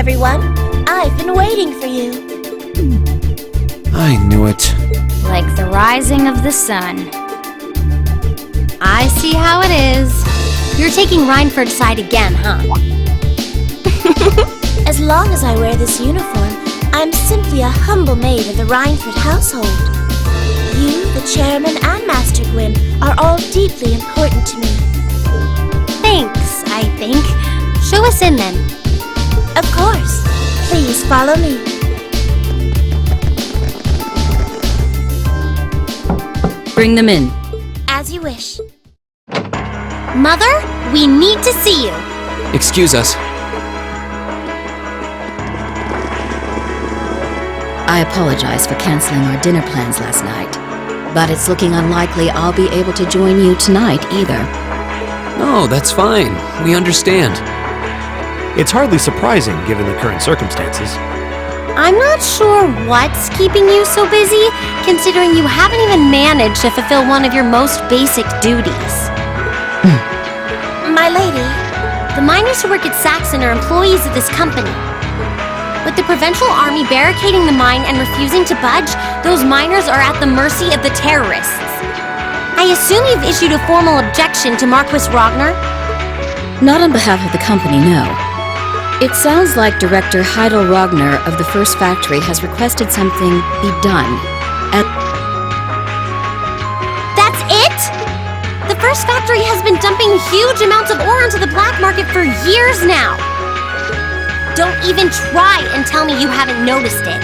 everyone. I've been waiting for you. I knew it. Like the rising of the sun. I see how it is. You're taking Reinford's side again, huh? As long as I wear this uniform, I'm simply a humble maid of the Reinford household. You, the chairman, and Master Gwyn are all deeply important to me. Thanks, I think. Show us in, then. Of course. Please follow me. Bring them in. As you wish. Mother, we need to see you. Excuse us. I apologize for canceling our dinner plans last night, but it's looking unlikely I'll be able to join you tonight either. No, that's fine. We understand. It's hardly surprising given the current circumstances. I'm not sure what's keeping you so busy, considering you haven't even managed to fulfill one of your most basic duties. My lady. The miners who work at Saxon are employees of this company. With the Provincial Army barricading the mine and refusing to budge, those miners are at the mercy of the terrorists. I assume you've issued a formal objection to Marquis Ragnar? Not on behalf of the company, no. It sounds like Director Heidel Ragnar of the first factory has requested something be done at... That's it? The first factory has been dumping huge amounts of ore onto the black market for years now. Don't even try and tell me you haven't noticed it.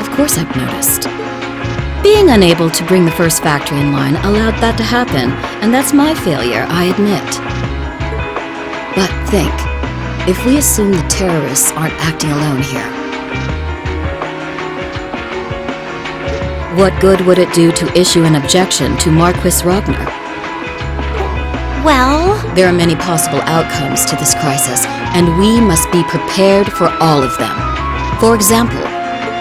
Of course I've noticed. Being unable to bring the first factory in line allowed that to happen, and that's my failure, I admit. But think, if we assume the terrorists aren't acting alone here, what good would it do to issue an objection to Marquis Ragnar? Well... There are many possible outcomes to this crisis, and we must be prepared for all of them. For example,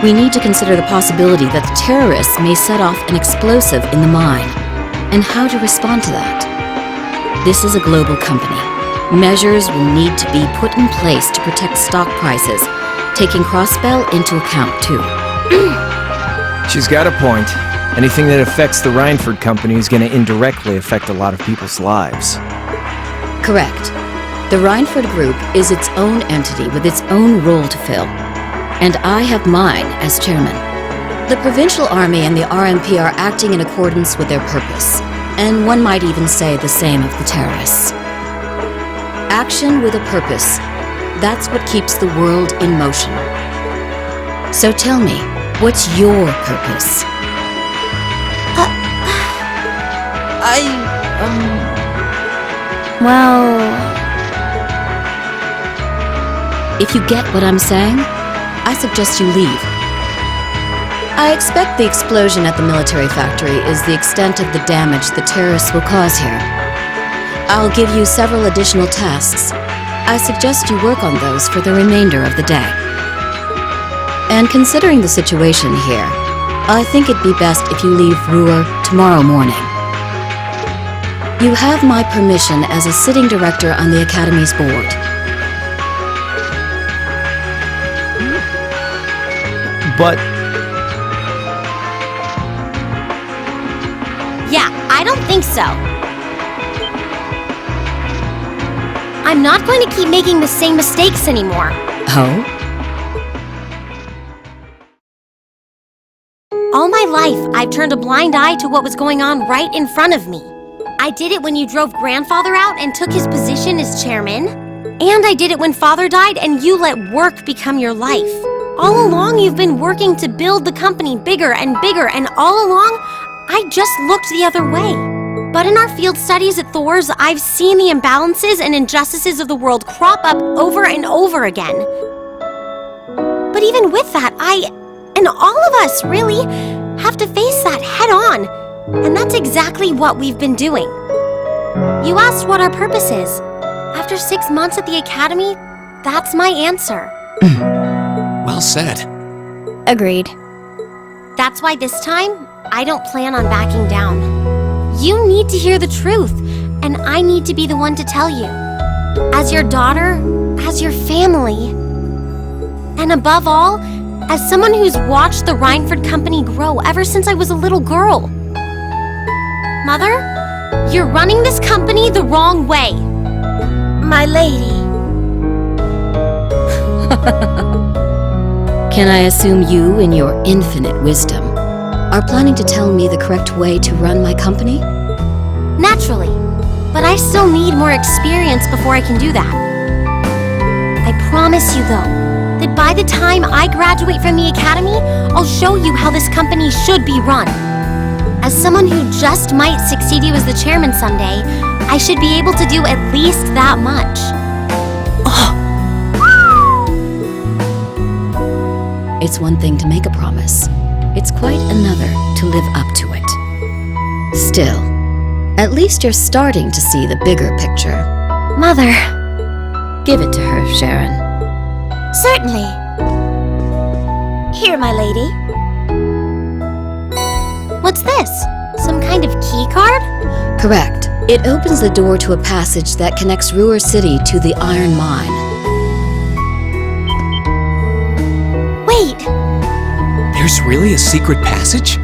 we need to consider the possibility that the terrorists may set off an explosive in the mine, and how to respond to that. This is a global company. Measures will need to be put in place to protect stock prices, taking Crossbell into account too. She's got a point. Anything that affects the Reinford company is going to indirectly affect a lot of people's lives. Correct. The Reinford Group is its own entity with its own role to fill. And I have mine as chairman. The Provincial Army and the RMP are acting in accordance with their purpose. And one might even say the same of the terrorists. Action with a purpose. That's what keeps the world in motion. So tell me, what's your purpose? Well... If you get what I'm saying, I suggest you leave. I expect the explosion at the military factory is the extent of the damage the terrorists will cause here. I'll give you several additional tasks. I suggest you work on those for the remainder of the day. And considering the situation here, I think it'd be best if you leave Ruhr tomorrow morning. You have my permission as a sitting director on the Academy's board. But... Yeah, I don't think so. I'm not going to keep making the same mistakes anymore. Oh? All my life, I've turned a blind eye to what was going on right in front of me. I did it when you drove Grandfather out and took his position as chairman. And I did it when Father died and you let work become your life. All along, you've been working to build the company bigger and bigger, and all along, I just looked the other way. But in our field studies at Thor's, I've seen the imbalances and injustices of the world crop up over and over again. But even with that, and all of us, really, have to face that head on. And that's exactly what we've been doing. You asked what our purpose is. After 6 months at the Academy, that's my answer. Well said. Agreed. That's why this time, I don't plan on backing down. You need to hear the truth, and I need to be the one to tell you. as your daughter, as your family, and above all, as someone who's watched the Rhineford Company grow ever since I was a little girl. Mother, you're running this company the wrong way. My lady. Can I assume you, in your infinite wisdom, are planning to tell me the correct way to run my company? Naturally, but I still need more experience before I can do that. I promise you, though, that by the time I graduate from the academy, I'll show you how this company should be run. As someone who just might succeed you as the chairman someday, I should be able to do at least that much. It's one thing to make a promise. It's quite another to live up to it. Still, at least you're starting to see the bigger picture. Mother. Give it to her, Sharon. Certainly. Here, my lady. What's this? Some kind of key card? Correct. It opens the door to a passage that connects Ruhr City to the iron mine. Wait! There's really a secret passage?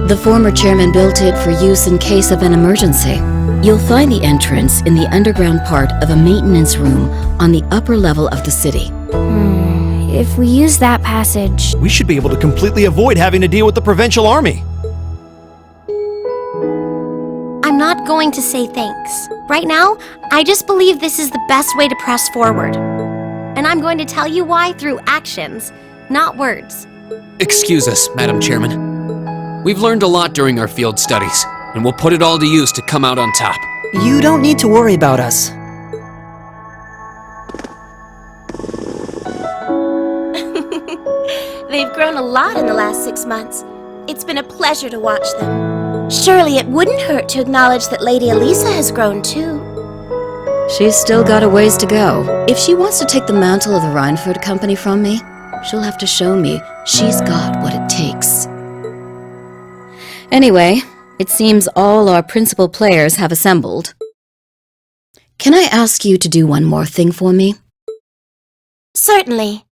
The former chairman built it for use in case of an emergency. You'll find the entrance in the underground part of a maintenance room on the upper level of the city. If we use that passage... We should be able to completely avoid having to deal with the provincial army. I'm not going to say thanks. Right now, I just believe this is the best way to press forward. And I'm going to tell you why through actions, not words. Excuse us, Madam Chairman. We've learned a lot during our field studies, and we'll put it all to use to come out on top. You don't need to worry about us. They've grown a lot in the last 6 months. It's been a pleasure to watch them. Surely it wouldn't hurt to acknowledge that Lady Elisa has grown too. She's still got a ways to go. If she wants to take the mantle of the Rhineford Company from me, she'll have to show me she's got what it takes. Anyway, it seems all our principal players have assembled. Can I ask you to do one more thing for me? Certainly.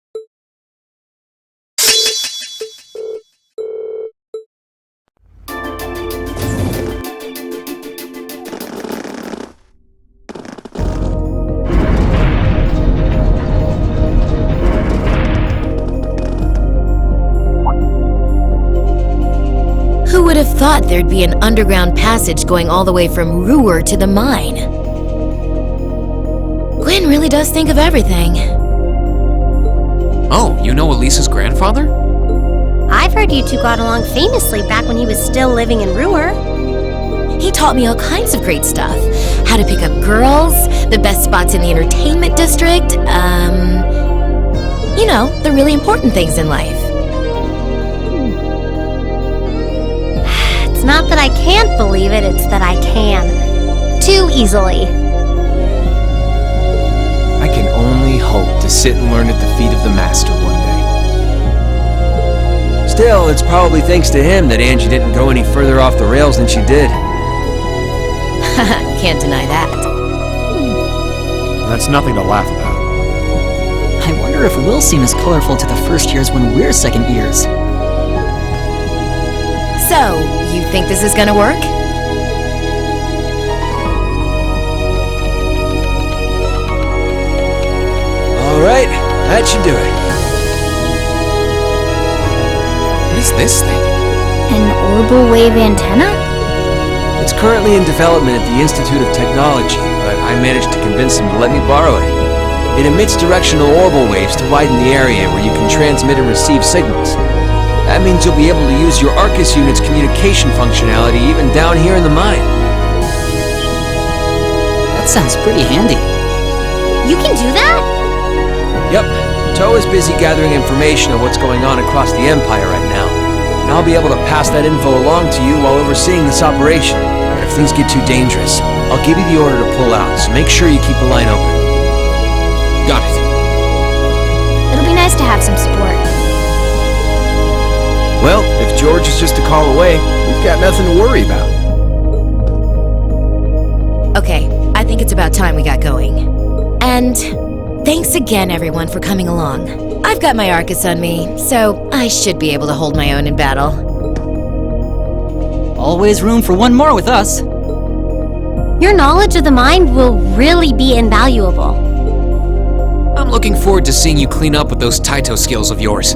Who would have thought there'd be an underground passage going all the way from Ruhr to the mine? Gwen really does think of everything. Oh, you know Elisa's grandfather? I've heard you two got along famously back when he was still living in Ruhr. He taught me all kinds of great stuff. How to pick up girls, the best spots in the entertainment district, you know, the really important things in life. It's not that I can't believe it, it's that I can. Too easily. I can only hope to sit and learn at the feet of the master one day. Still, it's probably thanks to him that Angie didn't go any further off the rails than she did. Can't deny that. That's nothing to laugh about. I wonder if we'll seem as colorful to the first years when we're second years. So, you think this is gonna work? All right, that should do it. What is this thing? An orbital wave antenna? It's currently in development at the Institute of Technology, but I managed to convince them to let me borrow it. It emits directional orbital waves to widen the area where you can transmit and receive signals. That means you'll be able to use your Arcus unit's communication functionality even down here in the mine. That sounds pretty handy. You can do that? Yep, Toe is busy gathering information on what's going on across the Empire right now. And I'll be able to pass that info along to you while overseeing this operation. But if things get too dangerous, I'll give you the order to pull out, so make sure you keep the line open. Got it. It'll be nice to have some support. Well, if George is just a call away, we've got nothing to worry about. Okay, I think it's about time we got going. And thanks again, everyone, for coming along. I've got my Arcus on me, so I should be able to hold my own in battle. Always room for one more with us. Your knowledge of the mind will really be invaluable. I'm looking forward to seeing you clean up with those Taito skills of yours.